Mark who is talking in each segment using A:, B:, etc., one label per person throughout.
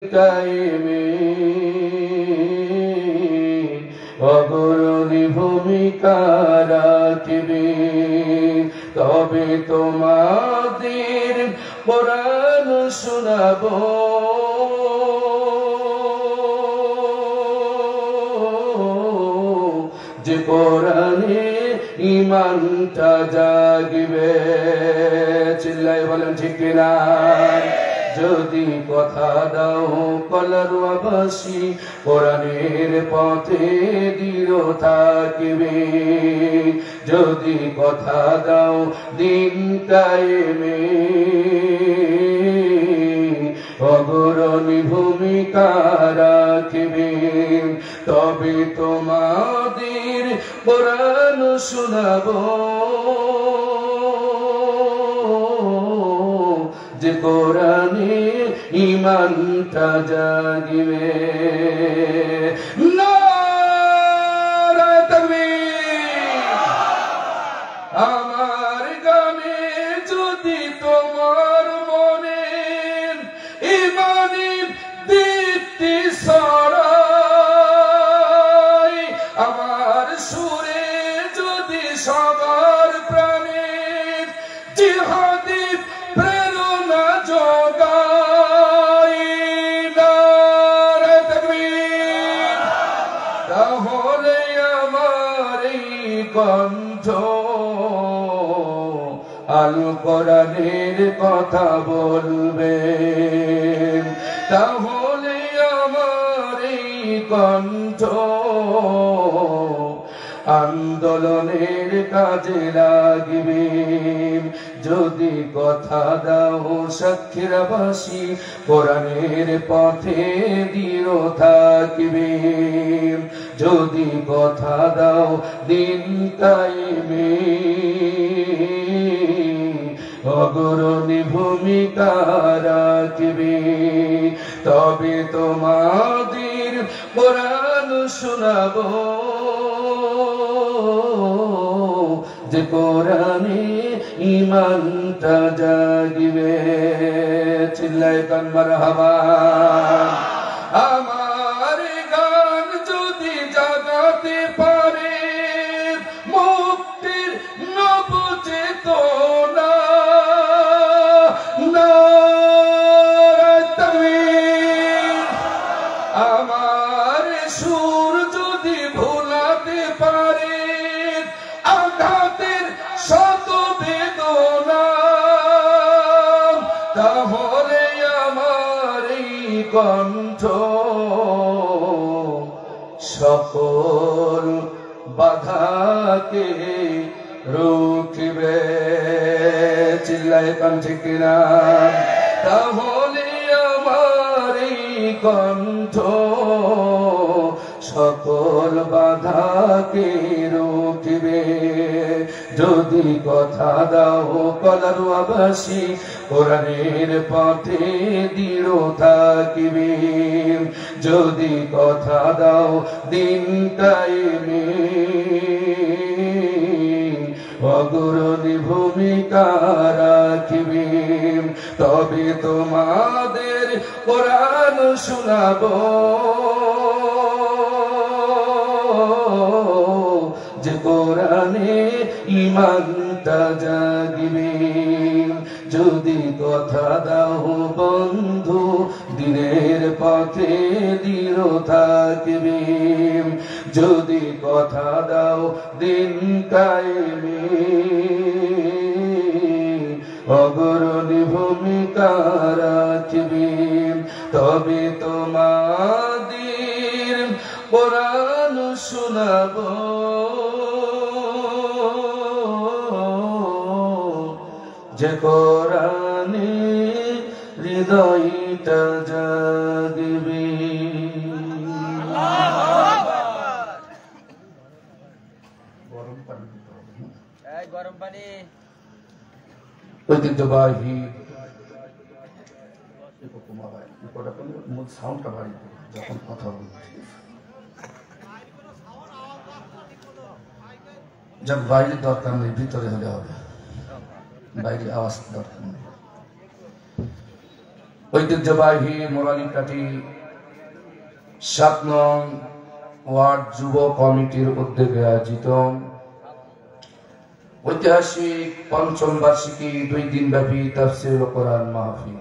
A: কায়েমে অগ্রণী ভূমিকা রাখবে, তবে তোমাদের কোরআন শোনাবো, যে কোরআনে ঈমানটা জাগবে। চিল্লায় বলেন ঠিক কিনা? যদি কথা দাও কলারওয়াবাসী, কোরআনের পথে দৃঢ় থাকবে। যদি কথা দাও দিন কায়েমে অগ্রণী ভূমিকা রাখবে, তবে তোমাদের কোরআন শোনাবো, যে কোরআনে ঈমানটা জাগবে। নারায়ে তাকবীর। আমার গানে যদি তোমার মনে ঈমানি দীপ্তি ছড়ায়, আমার সুরে যদি সবার প্রাণে জিহাদি প্রেরণা যোগায়, নারায়ে তাকবীর, তাহলে আমার এই কণ্ঠ আল কোরআনের কথা বলবে, তাহলে আমার এই কণ্ঠ আন্দোলনের কাজে লাগবে। যদি কথা দাও সাক্ষীরাবাসী, কোরআনের পথে দৃঢ় থাকবে। যদি কথা দাও দিন কায়েমে অগ্রণী ভূমিকা রাখবে, তবে তোমাদের কোরআন শোনাবো, যে কোরআনে ঈমানটা জাগবে। চিল্লায় কান মারহাবা। আমার গান যদি জাগাতে পারে মুক্তির নবচেতনা, নারায়ে তাকবীর। আমার সুর যদি ভুলাতে পারে আঘাতের শত বেদনা, তাহলে আমার এই কণ্ঠ সকল বাধাকে রুখবে। চিল্লায় কান ঠিক কিনা? তাহলে আমার এই কণ্ঠ সকল বাধাকে রুখবে। যদি কথা দাও কলারওয়াবাসী, কোরআনের পথে দৃঢ় থাকবে। যদি কথা দাও দিন কায়েমে অগ্রণী ভূমিকা রাখবে, তবে তোমাদের কোরআন শোনাবো, যে কোরআনে ঈমানটা জাগবে। যদি কথা দাও বন্ধু দিনের পথে দৃঢ় থাকবে, যদি কথা দাও দিন কায়েমে অগ্রণী ভূমিকা রাখবে, তবে তোমাদের কোরআন শোনাবো, যে কোরআনে হৃদয়টা জাগবে।
B: গরম পানি
A: ঐতিহ্যবাহী সাউন্ডটা বাড়ি যখন কথা বলছি, যাক বাইরে দরকার নেই, ভিতরে হলে হবে, বাইরে আওয়াজ দরকার নেই। ঐতিহ্যবাহী মোরালিকাটি ৭ নং ওয়ার্ড যুব কমিটির উদ্যোগে আয়োজিত ঐতিহাসিক পঞ্চম বার্ষিকী 2 দিনব্যাপী তাফসীরুল কোরআন মাহফিল।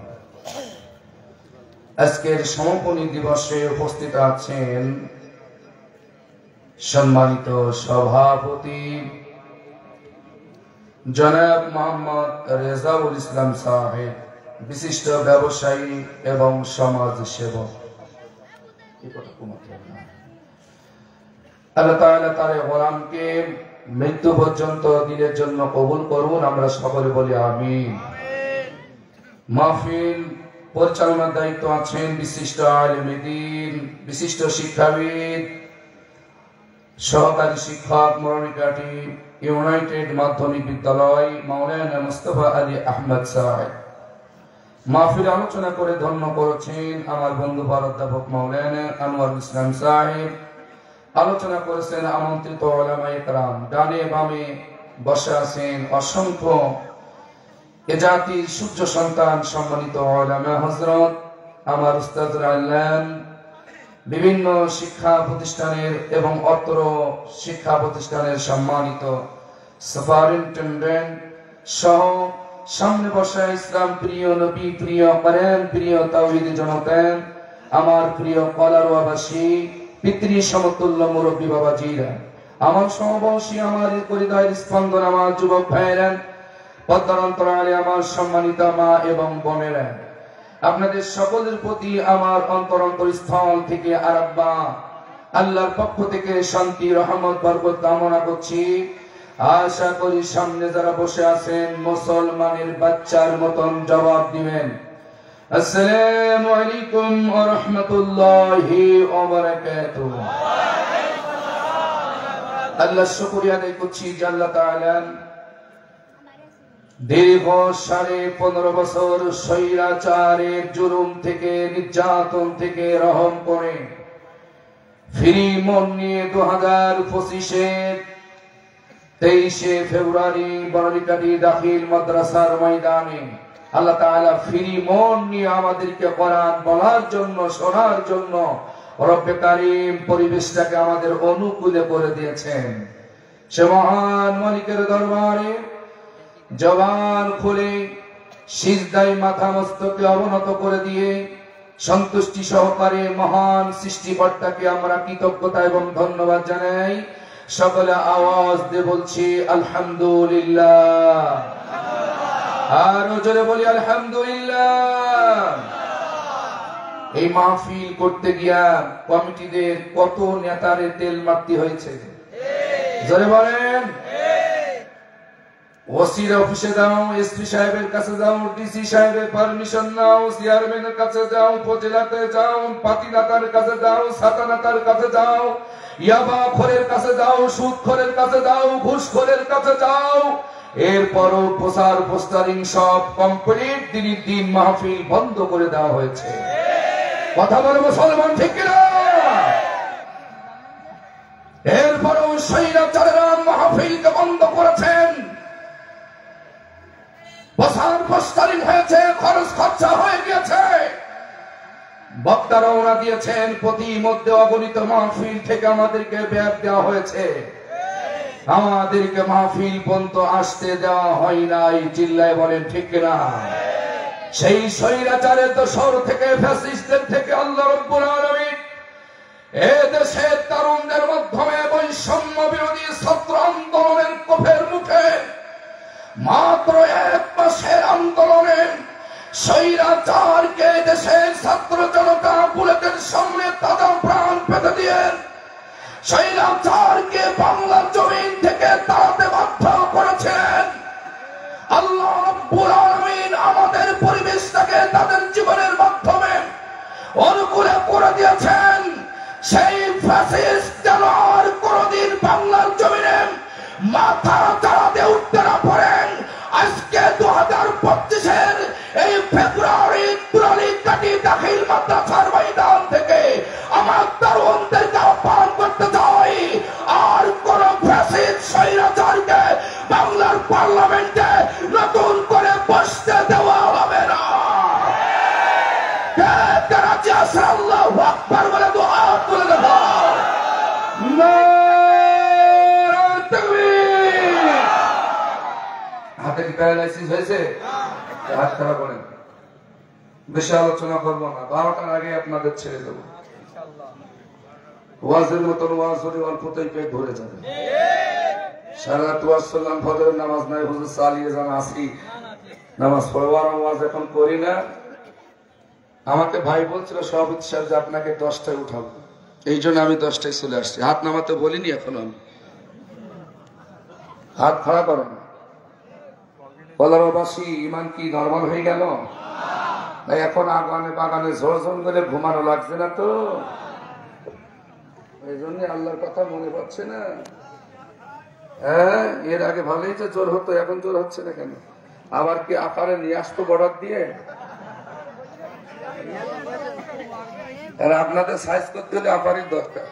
A: আজকের সমাপনী দিবসে উপস্থিত আছেন সম্মানিত সভাপতি জনাব মোহাম্মদ রেজাউল ইসলাম সাহেব, বিশিষ্ট ব্যবসায়ী এবং সমাজ সেবক। আল্লাহ তাআলা তার গোলামকে মৃত্যু পর্যন্ত দিনের জন্য কবুল করুন, আমরা সকলে বলি আমিন। মাহফিল পরিচালনার দায়িত্ব আছেন বিশিষ্ট আলেম দ্বীন, বিশিষ্ট শিক্ষাবিদ, সহকারী শিক্ষক, মোরালিকাটি ইউনাইটেড মাধ্যমিক বিদ্যালয় মাওলানা মুস্তাফা আলী আহমদ সাহেব। মাহফিল আলোচনা করে ধন্য করেছেন আমার বন্ধু অধ্যাপক মাওলানা আনোয়ারুল ইসলাম সাহেব। আলোচনা করেছেন আমন্ত্রিত উলামায়ে কেরাম। ডানে বামে বসে আছেন অসংখ্য এ জাতির সূর্য সন্তান সম্মানিত উলামা হযরত, আমার উস্তাদরা আল্লাহ, বিভিন্ন শিক্ষা প্রতিষ্ঠানের এবং অত্র শিক্ষা প্রতিষ্ঠানের সম্মানিত সুপারিনটেন্ডেন্ট সহ সামনে বসা ইসলাম প্রিয়, নবী প্রিয়, কোরআন প্রিয়, তাওহীদ জনতান, আমার প্রিয় কলারোয়াবাসী, পিতৃ সমতুল্য মুরব্বী বাবাজিরা, আমার সমবয়সী, আমার হৃদয়ের স্পন্দন, আমার যুবক ভাইয়েরা, পর্দার অন্তরালে আমার সম্মানিত মা এবং বোনেরা, আপনাদের সকলের প্রতি আমার অন্তরস্থল থেকে আরাব্বা আল্লাহর পক্ষ থেকে শান্তি, রহমত, বরকত কামনা করছি। আশা করি সামনে যারা বসে আছেন মুসলমানের বাচ্চার মতন জবাব দিবেন, আসসালামু আলাইকুম ওয়া রাহমাতুল্লাহি ওয়া বারাকাতুহু। আল্লাহর শুকরিয়া আদায় করছি যে আল্লাহ তাআলা দীর্ঘ 15.5 বছর স্বৈরাচারের জুলুম থেকে, নির্যাতন থেকে রহম করে ফ্রি মন নিয়ে 2025-এর 23শে ফেব্রুয়ারি বড়লিকাটি দাখিল মাদ্রাসার ময়দানে আল্লাহ তাআলা ফ্রি মন নিয়ে আমাদেরকে কোরআন বলার জন্য, শোনার জন্য রব্বে কারীম পরিবেশটাকে আমাদের অনুকূলে করে দিয়েছেন। সে মহান মালিকের দরবারে জবান খুলে সিজদায় মাথা মস্তকে অবনত করে দিয়ে সন্তুষ্টি সহকারে মহান সৃষ্টিকর্তাকে আমরা কৃতজ্ঞতা এবং ধন্যবাদ জানাই। সকলে আওয়াজ দিয়ে বলছি আলহামদুলিল্লাহ, আর জোরে বলি আলহামদুলিল্লাহ। এই মাহফিল করতে গিয়া কমিটিদের কত নেতারে তেল মারতে হয়েছে, জোরে বলেন। ওসির অফিসে যাও, এসপি সাহেবের কাছে যাও, ডিসি সাহেবের পারমিশন নাও, চেয়ারম্যানের কাছে যাও, উপজেলাতে যাও, পাতিনাতার কাছে যাও, সাতানাতার কাছে যাও, ইয়াবাখোরের কাছে যাও, সুদখোরের কাছে যাও, ঘুষখোরের কাছে যাও। এরপরও প্রচার পোস্টারিং সব কমপ্লিট, দিনের দিন মাহফিল বন্ধ করে দেওয়া হয়েছে। কথা বলে মুসলমান, ঠিক কিনা? এরপরও স্বৈরাচারেরা মাহফিলকে বন্ধ করেছেন। প্রচার পোস্টারিং হয়েছে, খরচ খরচা হয়ে গিয়েছে, বক্তা রওনা দিয়েছেন, প্রতি মধ্যে অগণিত মাহফিল থেকে আমাদেরকে ব্যাপ দেওয়া হয়েছে। আমাদেরকে মাহফিল পর্যন্ত আসতে দেওয়া হয় নাই। চিল্লায় বলেন ঠিক কিনা? সেই স্বৈরাচারের দোসর থেকে, ফ্যাসিস্টদের থেকে আল্লাহ রাব্বুল আলামিন এ দেশের তরুণদের মাধ্যমে বৈষম্য বিরোধী ছাত্র আন্দোলনের কোফের মুখে মাত্র 1 মাসের আন্দোলনে স্বৈরাচারকে দেশের ছাত্র জনতা বুলেটের সামনে তাজা প্রাণ পেতে দিয়ে স্বৈরাচারকে বাংলার জমিন থেকে তাড়াতে বাধ্য করেছেন। আল্লাহ রাব্বুল আলামিন আমাদের পরিবেশটাকে তাদের জীবনের মাধ্যমে অনুকূলে করে দিয়েছেন। সেই ফ্যাসিস্ট যেন আর কোনদিন বাংলার জমিনে মাথা চাড়াতে উঠতে না পারেন। আজকে 2025-এর এই ফেব্রুয়ারি বড়লিকাটি দাখিল মাদ্রাসার ময়দান থেকে আমার তরুণদেরকে আহ্বান করতে চাই, আর কোন ফ্যাসিস্ট স্বৈরাচারকে বাংলার পার্লামেন্টে নতুন করে বসতে দেওয়া হবে না। আকবার বলে দু হাত তুলে দেখো। নারায়ে তাকবীর। হাতে কি প্যারালাইসিস হয়েছে? হাত খাড়া করেন। বেশি আলোচনা করবো না, 12টার আগে আপনাদের ছেড়ে দেবো। ওয়াজের মতন ওয়াজ হলে অল্পতেই পেট ভরে যাবে। সারা রাত ওয়াজ করলাম, ফজরের নামাজ নাই, হুজুর চালিয়ে যান, আসি নামাজ পড়বো। আর ওয়াজ এখন করি না। আমাকে ভাই বলছিল সভাপতি সাহেব যে আপনাকে 10টায় উঠাবো, এই জন্য আমি 10টায় চলে আসছি। হাত নামাতে বলিনি এখনো আমি। হাত খাড়া করো না। কলারবাসী ইমান কি নরমাল হয়ে গেল? এখন আগানে বাগানে ঝোড় করে ঘুমানো লাগছে না তো? এই জন্য আল্লাহর কথা মনে পড়ছে না। হ্যাঁ, এর আগে ভালোই তো জোর হতো, এখন জোর হচ্ছে না কেন? আবার কি আকারে নিয়ে আসতো বর্ডার দিয়ে? আপনাদের সাইজ করতে হলে আকারের দরকার।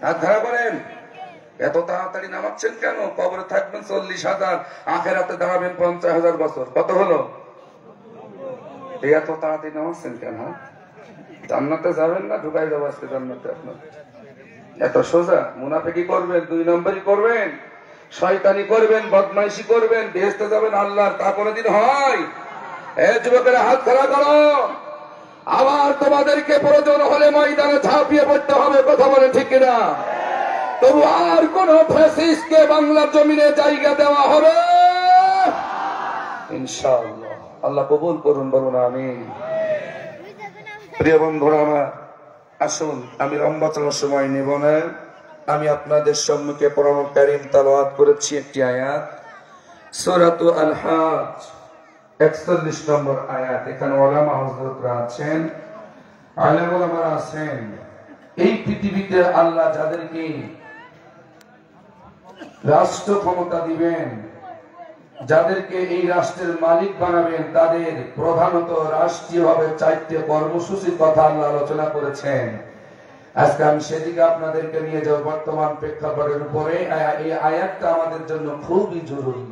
A: হাত ধারা করেন। এত তাড়াতাড়ি নামাচ্ছেন কেন? কবরে থাকবেন 40,000, আখেরাতে দাঁড়াবেন 50,000 বছর। কত হলো? এত তাড়াতাড়ি নামাচ্ছেন কেন? জান্নাতে যাবেন না? ঢুকাই যাবো আজকে জান্নাতে আপনার। এত সোজা? মুনাফিকি করবেন, 2 নম্বরই করবেন, শয়তানি করবেন, বদমাইশি করবেন, বেহেশতে যাবেন আল্লাহর, তা কোনদিন হয়? যুবকেরা হাত খাড়া করো। আবার তোমাদেরকে প্রয়োজন হলে ময়দানে ঝাঁপিয়ে পড়তে হবে। কথা বলে ঠিক কিনা? তবু আর কোন ফ্যাসিস্টকে বাংলার জমিনে জায়গা দেওয়া হবে ইনশাআল্লাহ। আল্লাহ কবুল করুন, বলুন আমিন। প্রিয় বন্ধুরা আমার, আসুন, আমি লম্বা চলার সময় নেব না। আমি আপনাদের সম্মুখে কোরআন কারীম তেলাওয়াত করেছি একটি আয়াত, সূরাতু আল হজ 41 নম্বর আয়াত। এখানে ওলামা হযরতরা আছেন, আলেম ওলামারা আছেন। এই পৃথিবীতে আল্লাহ যাদেরকে রাষ্ট্র ক্ষমতা দিবেন, যাদেরকে এই রাষ্ট্রের মালিক বানাবেন, তাদের প্রধানত রাষ্ট্রীয়ভাবে 4টে কর্মসূচির কথা আল্লাহ আলোচনা করেছেন। আজকে আমি সেদিকে আপনাদেরকে নিয়ে যাব। বর্তমান প্রেক্ষাপটের উপরে এই আয়াতটা আমাদের জন্য খুবই জরুরি।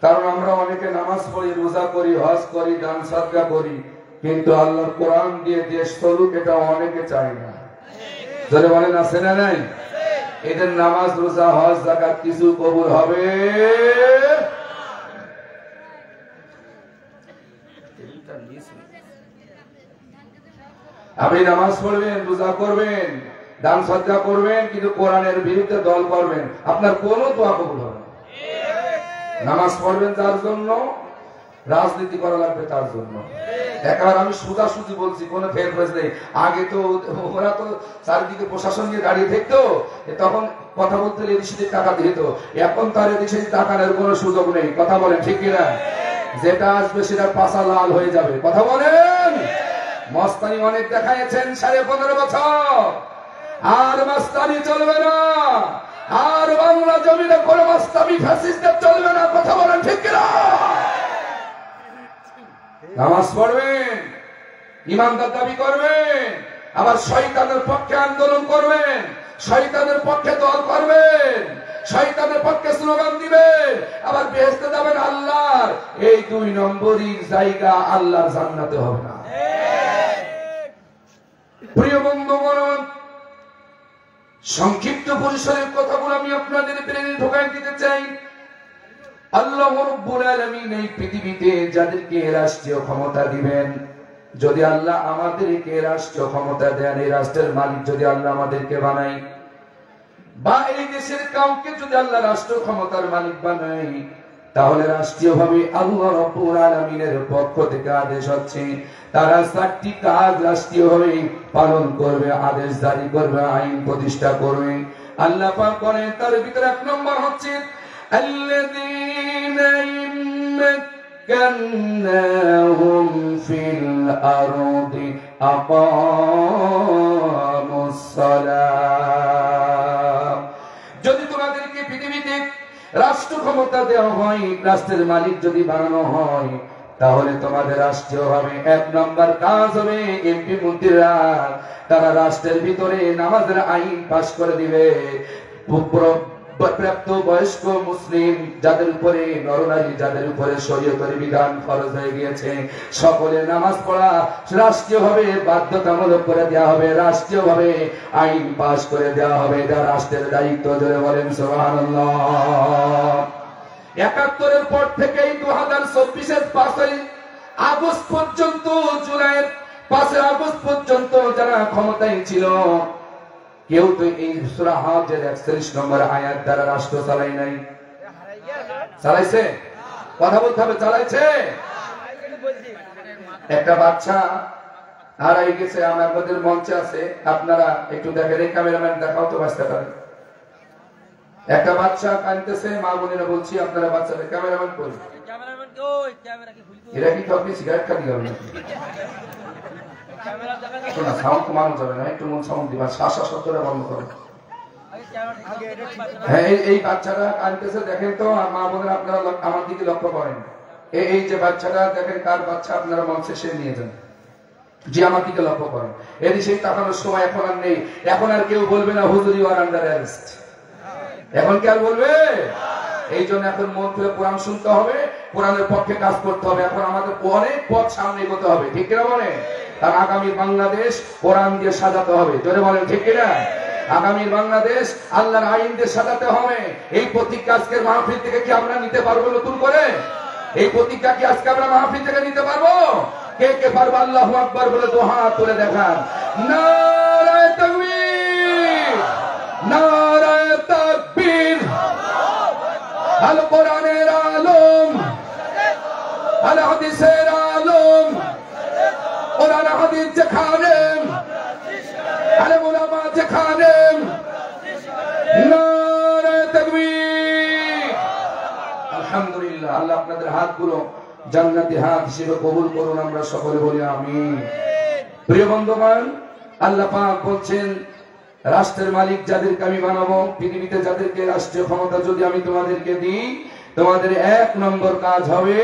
A: কারণ আমরা অনেকে নামাজ পড়ি, রোজা করি, হজ করি, দান সাদকা করি, কিন্তু আল্লাহর কোরআন দিয়ে দেশ চলুক এটা অনেকে চায় না। যারা বলেন আছে না নাই? এদের নামাজ, রোজা, হজ, যাকাত কিছু কবুল হবে? আপনি নামাজ পড়বেন, রোজা করবেন, দান সাদকা করবেন, কিন্তু কোরআনের বিরুদ্ধে দল করবেন, আপনার কোন দোয়া কবুল হবে না। নামাজ পড়বেন তার জন্য, রাজনীতি করা লাগবে তার জন্য। একবার আমি সোজাসুজি বলছি, কোনো ফের ফেস নেই। আগে তো ওরা তো চারিদিকে প্রশাসন নিয়ে দাঁড়িয়ে থাকতো, তখন কথা বলতে এদিকে টাকা দিত। এখন তার এদিকে টাকার কোনো সুযোগ নেই। কথা বলেন ঠিক কিনা? যেটা আসবে সেটা পাশা লাল হয়ে যাবে। কথা বলেন। মস্তানি অনেক দেখাইছেন 15.5 বছর, আর মস্তানি চলবে না। আর বাংলা জমিনে কোনো মস্তানি ফ্যাসিস্টদের চলবে না। কথা বলেন ঠিক কিনা? নামাজ পড়বেন, ইমানদার দাবি করবেন, আবার শয়তানের পক্ষে আন্দোলন করবেন, শয়তানের পক্ষে দল করবেন, শয়তানের পক্ষে স্লোগান দিবেন, আবার বেহেশতে যাবেন আল্লাহর। এই 2 নম্বরই জায়গা আল্লাহর জান্নাতে হবে না। প্রিয় বন্ধুগণ, সংক্ষিপ্ত পরিসরের কথাগুলো আমি আপনাদের ব্রেনে ঢোকাই দিতে চাই। আল্লাহ রাব্বুল আলামিন এই পৃথিবীতে যাদেরকে রাষ্ট্রীয় ক্ষমতা দিবেন, যদি আল্লাহ আমাদেরকে রাষ্ট্রীয় ক্ষমতা দেন, এই রাষ্ট্রের মালিক যদি আল্লাহ আমাদেরকে বানায়, বা এই দেশের কাউকে যদি আল্লাহ রাষ্ট্র ক্ষমতার মালিক বানায়, তাহলে রাষ্ট্রীয়ভাবে আল্লাহ রাব্বুল আলামিনের পক্ষ থেকে আদেশ হচ্ছে তারা 4টি কাজ রাষ্ট্রীয়ভাবে পালন করবে, আদেশ জারি করবে, আইন প্রতিষ্ঠা করবে। আল্লাহ পাক বলেন তার ভিতরে 1 নম্বর হচ্ছে الذين مكناهم في الأرض أقاموا الصلاة। যদি তোমাদেরকে পৃথিবীতে রাষ্ট্র ক্ষমতা দেওয়া হয়, রাষ্ট্রের মালিক যদি বানানো হয়, তাহলে তোমাদের রাষ্ট্রীয়ভাবে 1 নম্বর কাজ হবে এমপি মন্ত্রীরা তারা রাষ্ট্রের ভিতরে নামাজের আইন পাশ করে দিবে। প্রাপ্ত বয়স্ক মুসলিম যাদের উপরে নরনারী যাদের উপরে শরীয়তের বিধান ফরজ হয়ে গিয়েছে, সকলে নামাজ পড়া রাষ্ট্রীয়ভাবে বাধ্যতামূলক করে দেওয়া হবে, রাষ্ট্রীয়ভাবে আইন পাস করে দেওয়া হবে। এটা রাষ্ট্রের দায়িত্ব। জোরে বলেন সুবহানাল্লাহ। ৭১-এর পর থেকেই ২০২৪-এর ৫ই আগস্ট পর্যন্ত, জুলাইয়ের ৫ আগস্ট পর্যন্ত যারা ক্ষমতায় ছিল, কেউ তো এই সূরা হজের ৪১ নম্বর আয়াত দ্বারা রাষ্ট্র চালাই নাই। চালাইছে? কথা বলতে হবে। চালাইছে? একটা বাচ্চা হারাই গেছে, আমাদের মঞ্চে আছে, আপনারা একটু দেখেন। এই ক্যামেরাম্যান দেখাও তো বাঁচতে পারে। একটা বাচ্চা কাঁদতেছে, মা বোনেরা বলছি আপনারা বাচ্চাদের ক্যামেরাম্যান করি। এরা কি কাউকে সিগারেট খালি হবে নাকি? শোনা, সাউন্ড কমানো যাবে না, একটু মন সাউন্ড দিবা, শ্বাস শব্দটা বন্ধ করো। হ্যাঁ, এই বাচ্চাটা কাঁদতেছে, দেখেন তো মা বোনেরা, আপনারা আমার দিকে লক্ষ্য করেন। এই যে বাচ্চাটা দেখেন, কার বাচ্চা আপনারা মঞ্চে সে নিয়ে যান। যে আমার দিকে লক্ষ্য করেন। এটি সেই তাকানোর সময় এখন আর নেই। এখন আর কেউ বলবে না হুজুর ইউ আর আন্ডার অ্যারেস্ট। এখন কি আর বলবে? এই জন্য এখন মন খুলে কোরআন শুনতে হবে, কোরআনের পক্ষে কাজ করতে হবে। এখন আমাদের অনেক পথ সামনে এগোতে হবে, ঠিক কিনা বলে? আর আগামী বাংলাদেশ কোরআন দিয়ে সাজাতে হবে। জোরে বলেন ঠিক কিনা? আগামী বাংলাদেশ আল্লাহর আইন দিয়ে সাজাতে হবে। এই প্রতিজ্ঞা আজকের মাহফিল থেকে কি আমরা নিতে পারবো নতুন করে? এই প্রতিজ্ঞা কি আজকে আমরা মাহফিল থেকে নিতে পারবো? কে কে পারবো? আল্লাহু আকবার বলে দু হাত তুলে দেখান। নারায়ে তাকবীর, নারায়ে তাকবীর। আল কোরআনের আলম, আল হাদিসের আলম, কোরআন হাদিস যেখানে, আলেম উলামা যেখানে, নারায়ে তাকবীর। আলহামদুলিল্লাহ। আল্লাহ আপনাদের হাতগুলো জান্নাতি হাত হিসেবে কবুল করুন, আমরা সকলে বলি আমিন। প্রিয় বন্ধুগণ, আল্লাহ পাক বলছেন, রাষ্ট্রের মালিক যাদেরকে আমি বানাবো, পৃথিবীতে যাদেরকে রাষ্ট্রীয় ক্ষমতা যদি আমি তোমাদেরকে দিই, তোমাদের ১ নম্বর কাজ হবে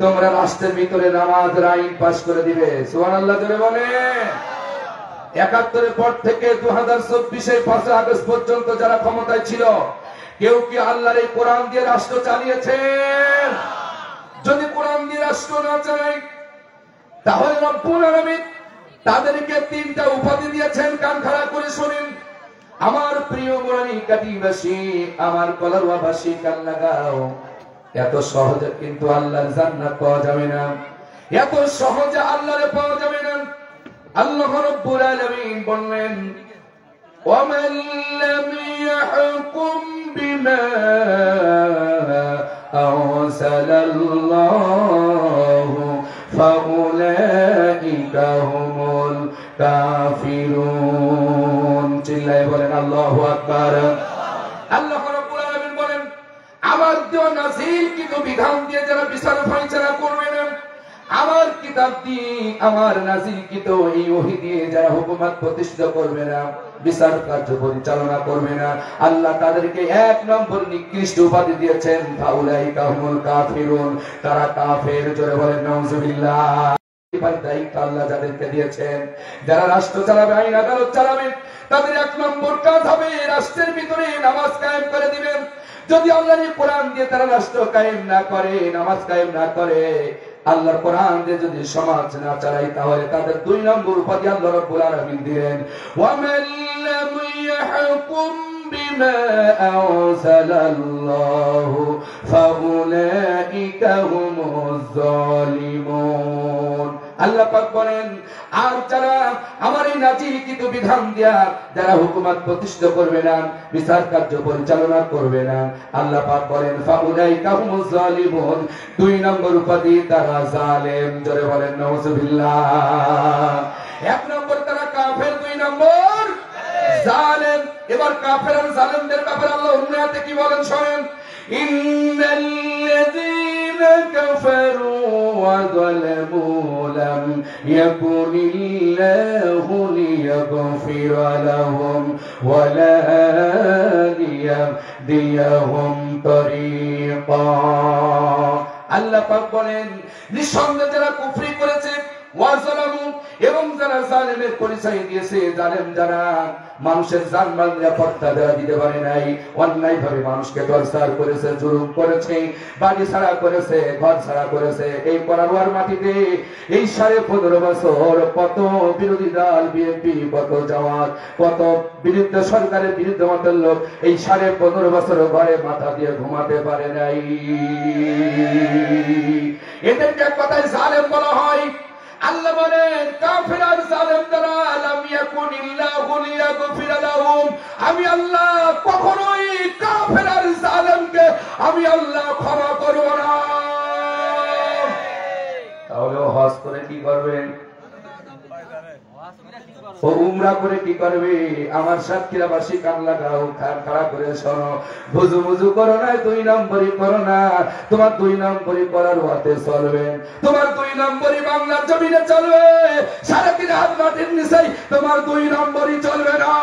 A: তোমরা রাষ্ট্রের ভিতরে নামাজের আইন পাস করে দিবে। সুবহানাল্লাহ জোরে বলেন। ৭১-এর পর থেকে ২০২৪-এর ৫ আগস্ট পর্যন্ত যারা ক্ষমতায় ছিল, কেউ কি আল্লাহর এই কোরআন দিয়ে রাষ্ট্র চালিয়েছেন? যদি কোরআন দিয়ে রাষ্ট্র না চালায়, তাহলে রব্বুল আলামিন তাদেরকে ৩টা উপাধি দিয়েছেন। কান খাড়া করে শুনেন। আমার প্রিয় মুরানি কাটিবাসী, আমার কলারওয়াবাসী, কান লাগাও। এত সহজে কিন্তু আল্লাহর জান্নাত পাওয়া যাবে না, এত সহজে আল্লাহরে পাওয়া যাবে না। আল্লাহ রাব্বুল আলামিন বললেন, ওয়ামান লাম ইয়াহকুম বিমা আনজালাল্লাহু ফাউলাইকা হুমুল কাফিরুন। চিল্লায়ে বলেন আল্লাহু আকবার। আল্লাহ রাব্বুল আলামিন বলেন, আমার দেওয়া নাযিলকৃত বিধান দিয়ে যারা বিচার ফাইসালা করবে না, আমার কিতাব দিয়ে, আমার নাযিলকৃত এই ওহী দিয়ে যারা হুকুমত প্রতিষ্ঠা করবে না, বিচার কার্য পরিচালনা করবে না, আল্লাহ তাদেরকে ১ নম্বর নিকৃষ্ট উপাধি দিয়েছেন, ফাউলাইকা হুমুল কাফিরুন। তারা কাফের। জোরে বলেন নাউযুবিল্লাহ। দায়িত্ব আল্লাহ যাদেরকে দিয়েছেন, যারা রাষ্ট্র চালাবে, আইন আদালত চালাবে, তাদের ১ নম্বর কাজ হবে রাষ্ট্রের ভিতরে নামাজ কায়েম করে দিবেন। যদি আল্লাহর কোরআন দিয়ে তারা রাষ্ট্র কায়েম না করে, নামাজ কায়েম না করে, আল্লাহর কোরআন দিয়ে যদি সমাজ না চালায়, তাহলে তাদের ২ নম্বর উপাধি আল্লাহ রাব্বুল আলামিন দিলেন, ওয়ামান লাম ইয়াহকুম বিমা আনজালাল্লাহু ফাউলাইকা হুমুজ জালিমুন। আল্লাহ পাক বলেন, আর যারা আমার এই নাযিলকৃত বিধান দিয়া যারা হুকুমত প্রতিষ্ঠা করবে না, বিচার কার্য পরিচালনা করবে না, আল্লাহ পাক বলেন ফাউলাইকা হুমুজ জালিমুন। ২ নম্বর উপাধি, তারা জালেম। জোরে বলেন নাউযুবিল্লাহ। ১ নম্বর তারা কাফের, ২ নম্বর জালেম। এবার কাফের আর জালেমদের ব্যাপারে আল্লাহ অন্য আয়াতে কি বলেন শুনেন। ইন্নাল্লাযীনা কাফারু ওয়া যালামু লাম ইয়াকুনিল্লাহু লিয়াগফিরা লাহুম ওয়া লা লিয়াহদিয়াহুম তারিকা। আল্লাহ পাক বলেন, নিঃসন্দেহে যারা কুফরি করেছে, ওয়াসালামু, এবং যারা জালেমের পরিচয় দিয়েছে, জালেম যারা মানুষের জানমাল নিরাপত্তা দেওয়া দিতে পারে নাই, অন্যায় ভাবে মানুষকে টর্চার করেছে, জুলুম করেছে, বাড়ি ছাড়া করেছে, ঘর ছাড়া করেছে, এই করার মাটিতে এই 15.5 বছর কত বিরোধী দল, বিএনপি, কত জামাত, কত বিরুদ্ধ সরকারের বিরুদ্ধে মতের লোক এই 15.5 বছর ঘরে মাথা দিয়ে ঘুমাতে পারে নাই। এদেরকে এক কথায় জালেম বলা হয়। আল্লাহ বলেন কাফির আর জালেম যারা লাম ইয়াকুনিল্লাহু লিয়াগফিরা লাহুম, আমি আল্লাহ কখনোই কাফির আর জালেমকে আমি আল্লাহ ক্ষমা করব না। তাহলে হজ করে কি করবেন? ও উমরা করে কি করবে? আমার সাতক্ষীরাবাসী কান লাগাও, কান খাড়া করে শোনো, বুঝু বুঝু করো না, 2 নম্বরই করো না। তোমার 2 নম্বরই করার ওয়াতে চলবে, তোমার 2 নম্বরই বাংলার জমিনে চলবে, 3.5 হাত মাটির নিচে তোমার 2 নম্বরই চলবে না।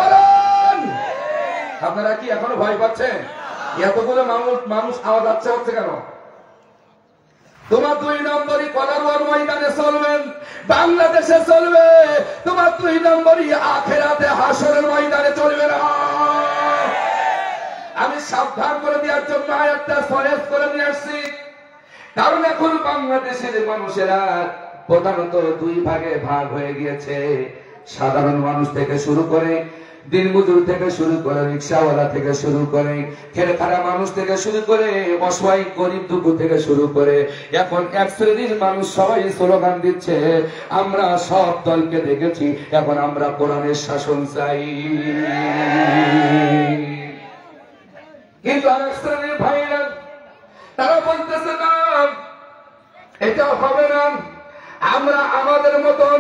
A: বলেন, আপনারা কি এখনো ভয় পাচ্ছেন? এতগুলো মানুষ আওয়াজ হচ্ছে কেন? তোমার 2 নম্বরই কলারওয়ার ময়দানে চলবেন, বাংলাদেশে চলবে, তোমার 2 নম্বরই আখিরাতে হাসরের ময়দানে চলবে না। আমি সাবধান করে দেওয়ার জন্য আয়াতটা সরেজ করে নিয়ে আসছি, কারণ এখন বাংলাদেশের মানুষেরা প্রধানত 2 ভাগে ভাগ হয়ে গিয়েছে। সাধারণ মানুষ থেকে শুরু করে, দিনমজুর থেকে শুরু করে, রিক্সাওয়ালা থেকে শুরু করে, খেলে খারা মানুষ থেকে শুরু করে, অসহায় গরিব দুঃখী থেকে শুরু করে, এখন এক শ্রেণীর মানুষ সবাই স্লোগান দিচ্ছে, আমরা সব দলকে দেখেছি, এখন আমরা কোরআনের শাসন চাই। কিন্তু আরেক শ্রেণীর ভাইরা তারা বলতেছে না, এটা হবে না, আমরা আমাদের মতন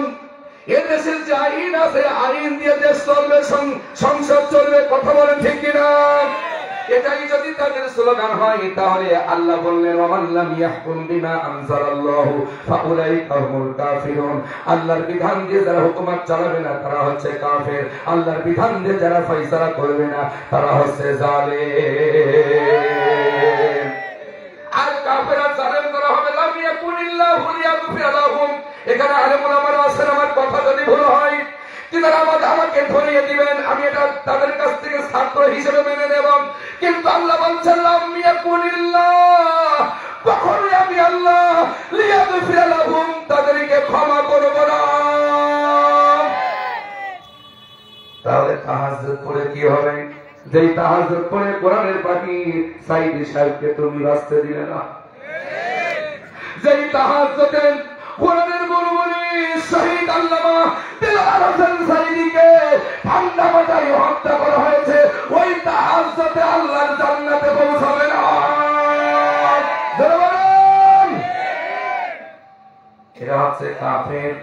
A: এদেশের যে আইন আছে, আইন দিয়ে দেশ চলবে, সংসদ চলবে। কথা বলেন ঠিক কিনা? এটাই যদি তাদের স্লোগান হয়, তাহলে আল্লাহ বললেন ওয়ামান লাম ইয়াহকুম বিমা আনজালাল্লাহু ফাউলাইকা হুমুল কাফিরুন। আল্লাহর বিধান দিয়ে যারা হুকুমত চালাবে না তারা হচ্ছে কাফের, আল্লাহর বিধান দিয়ে যারা ফয়সালা করবে না তারা হচ্ছে জালেম। আর কাফের আর জালেম করা হবে লাম ইয়াকুনিল্লাহু লিয়াগফিরা লাহুম। এখানে আলেম ওলামারা আছেন, আমার কথা যদি ভুল হয় তিনারা আমাকে ধরিয়ে দিবেন, আমি এটা তাদের কাছ থেকে ছাত্র হিসেবে মেনে নেব। কিন্তু আল্লাহ বলছেন লাম ইয়াকুনিল্লাহ, কখনোই আমি আল্লাহ লিয়াগফিরা লাহুম তাদেরকে ক্ষমা করব না। তাহলে তাহাজ্জুদ পড়ে কি হবে? যেই তাহাজ্জুদ পড়ে কোরআনের পাখি সাইদি সাহেবকে তুমি বাঁচতে দিলে না, যেই তাহাজ্জুদে কোরআনের মুরমুরি শহীদ আল্লামা দিলওয়ার হোসেন সাইদিকে ঠান্ডা মাথায় হত্যা করা হয়েছে, ওই তাহাজ্জুদে আল্লাহর জান্নাতে পৌঁছাবে না। এরা হচ্ছে কাফের।